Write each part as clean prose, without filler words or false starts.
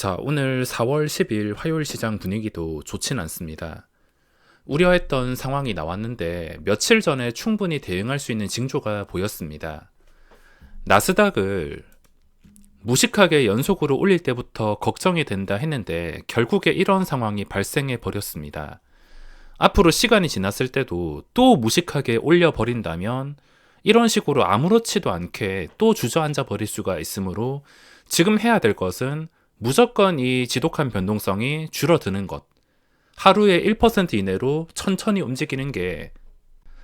자, 오늘 4월 10일 화요일 시장 분위기도 좋진 않습니다. 우려했던 상황이 나왔는데 며칠 전에 충분히 대응할 수 있는 징조가 보였습니다. 나스닥을 무식하게 연속으로 올릴 때부터 걱정이 된다 했는데 결국에 이런 상황이 발생해 버렸습니다. 앞으로 시간이 지났을 때도 또 무식하게 올려버린다면 이런 식으로 아무렇지도 않게 또 주저앉아 버릴 수가 있으므로 지금 해야 될 것은 무조건 이 지독한 변동성이 줄어드는 것. 하루에 1% 이내로 천천히 움직이는 게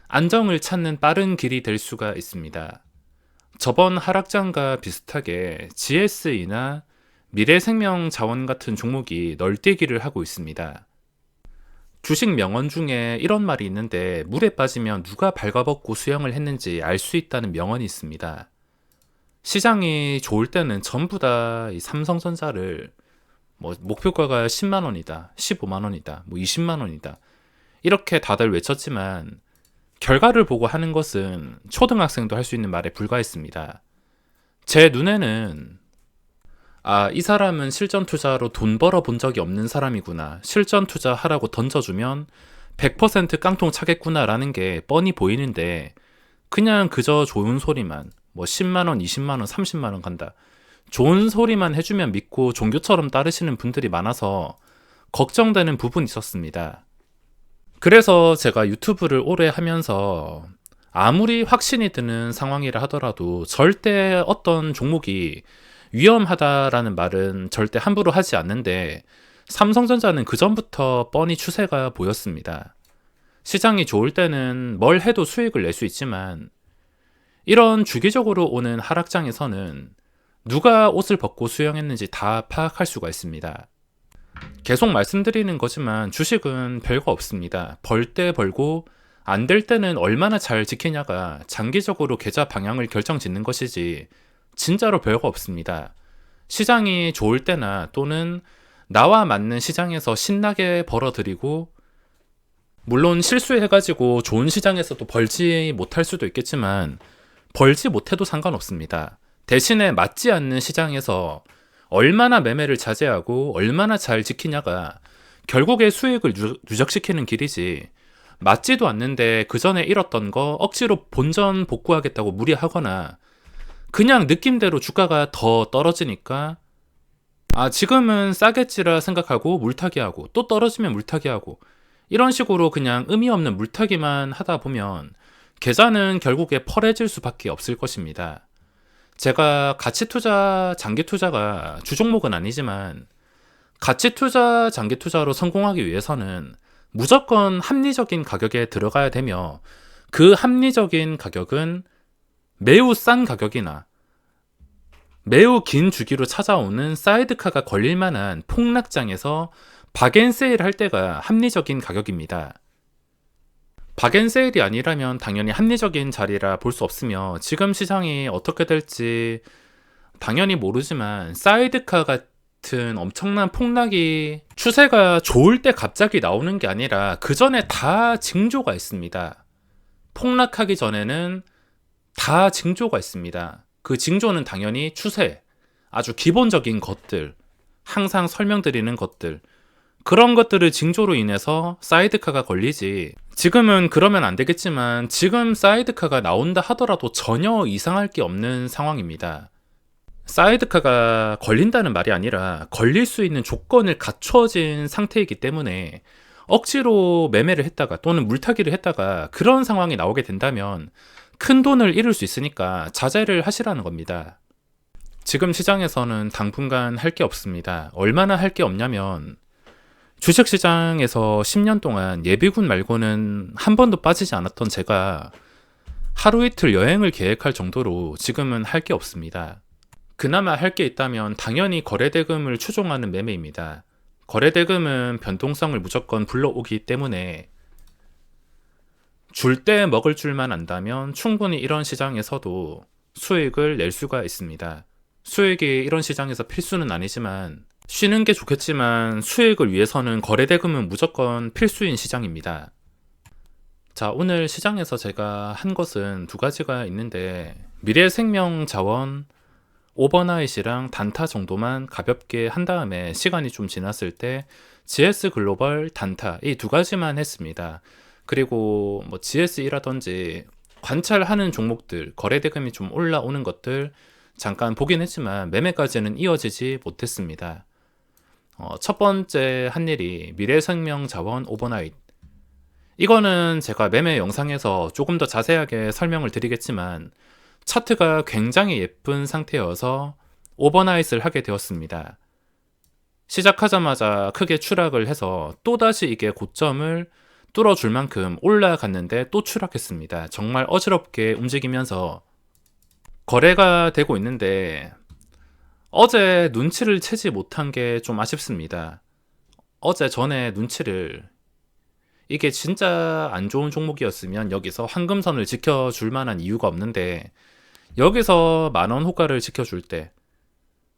안정을 찾는 빠른 길이 될 수가 있습니다. 저번 하락장과 비슷하게 GSE나 미래생명자원 같은 종목이 널뛰기를 하고 있습니다. 주식 명언 중에 이런 말이 있는데 물에 빠지면 누가 발가벗고 수영을 했는지 알 수 있다는 명언이 있습니다. 시장이 좋을 때는 전부 다 이 삼성전자를 목표가가 10만 원이다, 15만 원이다, 20만 원이다 이렇게 다들 외쳤지만 결과를 보고 하는 것은 초등학생도 할 수 있는 말에 불과했습니다. 제 눈에는 이 사람은 실전 투자로 돈 벌어 본 적이 없는 사람이구나. 실전 투자 하라고 던져주면 100% 깡통 차겠구나 라는 게 뻔히 보이는데 그냥 그저 좋은 소리만 10만원, 20만원, 30만원 간다. 좋은 소리만 해주면 믿고 종교처럼 따르시는 분들이 많아서 걱정되는 부분이 있었습니다. 그래서 제가 유튜브를 오래 하면서 아무리 확신이 드는 상황이라 하더라도 절대 어떤 종목이 위험하다라는 말은 절대 함부로 하지 않는데 삼성전자는 그전부터 뻔히 추세가 보였습니다. 시장이 좋을 때는 뭘 해도 수익을 낼 수 있지만 이런 주기적으로 오는 하락장에서는 누가 옷을 벗고 수영했는지 다 파악할 수가 있습니다. 계속 말씀드리는 거지만 주식은 별거 없습니다. 벌 때 벌고 안 될 때는 얼마나 잘 지키냐가 장기적으로 계좌 방향을 결정짓는 것이지 진짜로 별거 없습니다. 시장이 좋을 때나 또는 나와 맞는 시장에서 신나게 벌어들이고 물론 실수해가지고 좋은 시장에서도 벌지 못할 수도 있겠지만 벌지 못해도 상관없습니다. 대신에 맞지 않는 시장에서 얼마나 매매를 자제하고 얼마나 잘 지키냐가 결국에 수익을 누적시키는 길이지 맞지도 않는데 그 전에 잃었던 거 억지로 본전 복구하겠다고 무리하거나 그냥 느낌대로 주가가 더 떨어지니까 지금은 싸겠지라 생각하고 물타기 하고 또 떨어지면 물타기 하고 이런 식으로 그냥 의미 없는 물타기만 하다 보면 계좌는 결국에 펄해질 수밖에 없을 것입니다. 제가 가치투자, 장기투자가 주종목은 아니지만 가치투자, 장기투자로 성공하기 위해서는 무조건 합리적인 가격에 들어가야 되며 그 합리적인 가격은 매우 싼 가격이나 매우 긴 주기로 찾아오는 사이드카가 걸릴 만한 폭락장에서 박앤세일 할 때가 합리적인 가격입니다. 박앤세일이 아니라면 당연히 합리적인 자리라 볼 수 없으며 지금 시장이 어떻게 될지 당연히 모르지만 사이드카 같은 엄청난 폭락이 추세가 좋을 때 갑자기 나오는 게 아니라 그 전에 다 징조가 있습니다. 폭락하기 전에는 다 징조가 있습니다. 그 징조는 당연히 추세, 아주 기본적인 것들, 항상 설명드리는 것들, 그런 것들을 징조로 인해서 사이드카가 걸리지. 지금은 그러면 안 되겠지만 지금 사이드카가 나온다 하더라도 전혀 이상할 게 없는 상황입니다. 사이드카가 걸린다는 말이 아니라 걸릴 수 있는 조건을 갖춰진 상태이기 때문에 억지로 매매를 했다가 또는 물타기를 했다가 그런 상황이 나오게 된다면 큰 돈을 잃을 수 있으니까 자제를 하시라는 겁니다. 지금 시장에서는 당분간 할 게 없습니다. 얼마나 할 게 없냐면 주식시장에서 10년 동안 예비군 말고는 한 번도 빠지지 않았던 제가 하루 이틀 여행을 계획할 정도로 지금은 할 게 없습니다. 그나마 할 게 있다면 당연히 거래대금을 추종하는 매매입니다. 거래대금은 변동성을 무조건 불러오기 때문에 줄 때 먹을 줄만 안다면 충분히 이런 시장에서도 수익을 낼 수가 있습니다. 수익이 이런 시장에서 필수는 아니지만 쉬는 게 좋겠지만 수익을 위해서는 거래대금은 무조건 필수인 시장입니다. 자, 오늘 시장에서 제가 한 것은 두 가지가 있는데 미래생명자원 오버나잇이랑 단타 정도만 가볍게 한 다음에 시간이 좀 지났을 때 GS 글로벌, 단타 이 두 가지만 했습니다. 그리고 뭐 GS1라든지 관찰하는 종목들, 거래 대금이 좀 올라오는 것들 잠깐 보긴 했지만 매매까지는 이어지지 못했습니다. 첫 번째 한 일이 미래생명자원 오버나잇. 이거는 제가 매매 영상에서 조금 더 자세하게 설명을 드리겠지만 차트가 굉장히 예쁜 상태여서 오버나잇을 하게 되었습니다. 시작하자마자 크게 추락을 해서 또다시 이게 고점을 뚫어줄 만큼 올라갔는데 또 추락했습니다. 정말 어지럽게 움직이면서 거래가 되고 있는데 어제 눈치를 채지 못한 게 좀 아쉽습니다. 어제 전에 눈치를 이게 진짜 안 좋은 종목이었으면 여기서 황금선을 지켜줄 만한 이유가 없는데 여기서 만원 호가를 지켜줄 때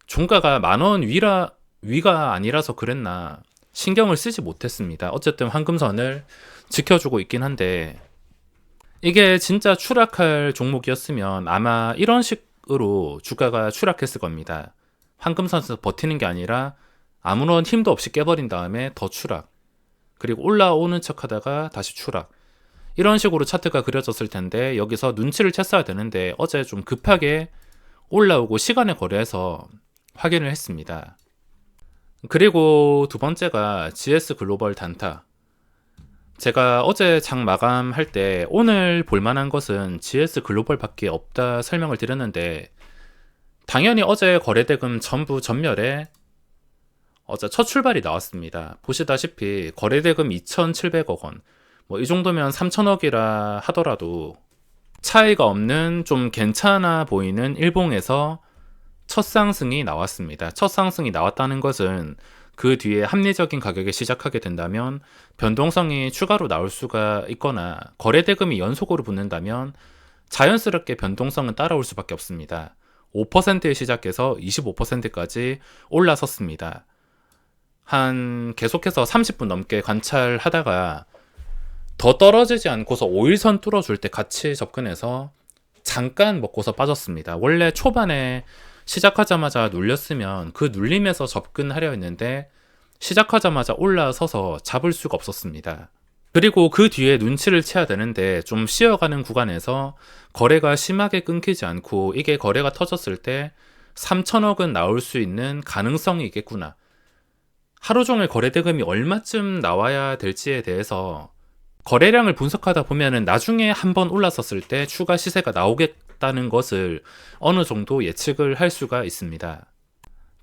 종가가 만원 위가 아니라서 그랬나 신경을 쓰지 못했습니다. 어쨌든 황금선을 지켜주고 있긴 한데 이게 진짜 추락할 종목이었으면 아마 이런 식으로 주가가 추락했을 겁니다. 황금선에서 버티는 게 아니라 아무런 힘도 없이 깨버린 다음에 더 추락, 그리고 올라오는 척 하다가 다시 추락, 이런 식으로 차트가 그려졌을 텐데 여기서 눈치를 챘어야 되는데 어제 좀 급하게 올라오고 시간에 거래해서 확인을 했습니다. 그리고 두 번째가 GS 글로벌 단타. 제가 어제 장 마감할 때 오늘 볼만한 것은 GS 글로벌 밖에 없다 설명을 드렸는데 당연히 어제 거래대금 전부 전멸에 어제 첫 출발이 나왔습니다. 보시다시피 거래대금 2,700억 원, 뭐 이 정도면 3천억이라 하더라도 차이가 없는 좀 괜찮아 보이는 일봉에서 첫 상승이 나왔습니다. 첫 상승이 나왔다는 것은 그 뒤에 합리적인 가격에 시작하게 된다면 변동성이 추가로 나올 수가 있거나 거래대금이 연속으로 붙는다면 자연스럽게 변동성은 따라올 수밖에 없습니다. 5%에 시작해서 25%까지 올라섰습니다. 한 계속해서 30분 넘게 관찰하다가 더 떨어지지 않고서 5일선 뚫어줄 때 같이 접근해서 잠깐 먹고서 빠졌습니다. 원래 초반에 시작하자마자 눌렸으면 그 눌림에서 접근하려 했는데 시작하자마자 올라서서 잡을 수가 없었습니다. 그리고 그 뒤에 눈치를 채야 되는데 좀 쉬어가는 구간에서 거래가 심하게 끊기지 않고 이게 거래가 터졌을 때 3천억은 나올 수 있는 가능성이 있겠구나. 하루 종일 거래대금이 얼마쯤 나와야 될지에 대해서 거래량을 분석하다 보면은 나중에 한번 올라섰을 때 추가 시세가 나오겠다는 것을 어느 정도 예측을 할 수가 있습니다.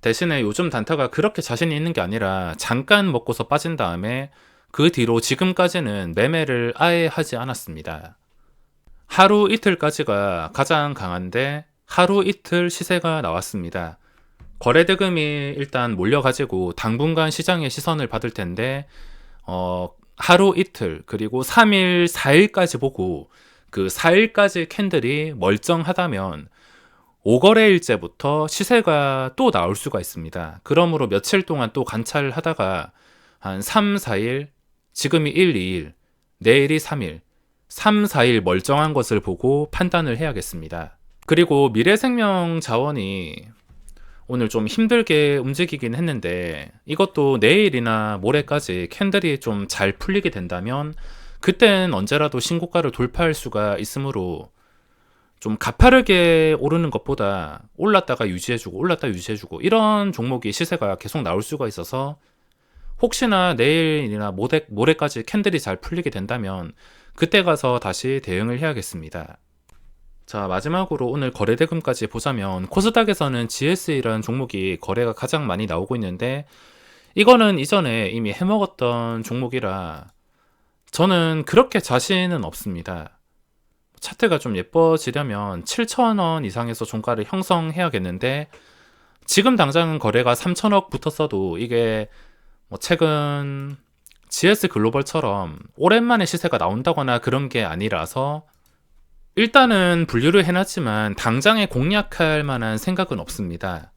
대신에 요즘 단타가 그렇게 자신이 있는 게 아니라 잠깐 먹고서 빠진 다음에 그 뒤로 지금까지는 매매를 아예 하지 않았습니다. 하루 이틀까지가 가장 강한데 하루 이틀 시세가 나왔습니다. 거래대금이 일단 몰려가지고 당분간 시장의 시선을 받을 텐데 하루 이틀 그리고 3일 4일까지 보고 그 4일까지 캔들이 멀쩡하다면 5거래일째부터 시세가 또 나올 수가 있습니다. 그러므로 며칠 동안 또 관찰하다가 한 3, 4일, 지금이 1, 2일, 내일이 3일, 3, 4일 멀쩡한 것을 보고 판단을 해야겠습니다. 그리고 미래생명 자원이 오늘 좀 힘들게 움직이긴 했는데 이것도 내일이나 모레까지 캔들이 좀 잘 풀리게 된다면 그땐 언제라도 신고가를 돌파할 수가 있으므로 좀 가파르게 오르는 것보다 올랐다가 유지해주고 올랐다 유지해주고 이런 종목이 시세가 계속 나올 수가 있어서 혹시나 내일이나 모레까지 캔들이 잘 풀리게 된다면 그때 가서 다시 대응을 해야겠습니다. 자, 마지막으로 오늘 거래대금까지 보자면 코스닥에서는 GS이라는 종목이 거래가 가장 많이 나오고 있는데 이거는 이전에 이미 해먹었던 종목이라 저는 그렇게 자신은 없습니다. 차트가 좀 예뻐지려면 7,000원 이상에서 종가를 형성해야겠는데 지금 당장은 거래가 3,000억 붙었어도 이게 뭐 최근 GS 글로벌처럼 오랜만에 시세가 나온다거나 그런 게 아니라서 일단은 분류를 해놨지만 당장에 공략할 만한 생각은 없습니다.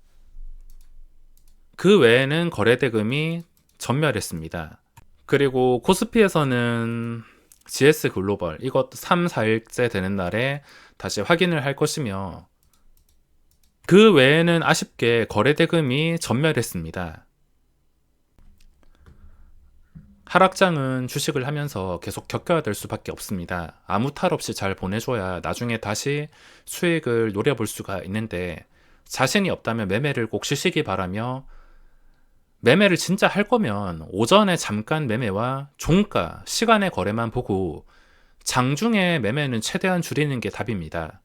그 외에는 거래대금이 전멸했습니다. 그리고 코스피에서는 GS 글로벌 이것도 3, 4일째 되는 날에 다시 확인을 할 것이며 그 외에는 아쉽게 거래 대금이 전멸했습니다. 하락장은 주식을 하면서 계속 겪어야 될 수밖에 없습니다. 아무 탈 없이 잘 보내줘야 나중에 다시 수익을 노려볼 수가 있는데, 자신이 없다면 매매를 꼭 쉬시기 바라며, 매매를 진짜 할 거면 오전에 잠깐 매매와 종가, 시간의 거래만 보고 장중에 매매는 최대한 줄이는 게 답입니다.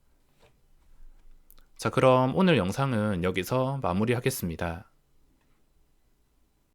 자, 그럼 오늘 영상은 여기서 마무리하겠습니다.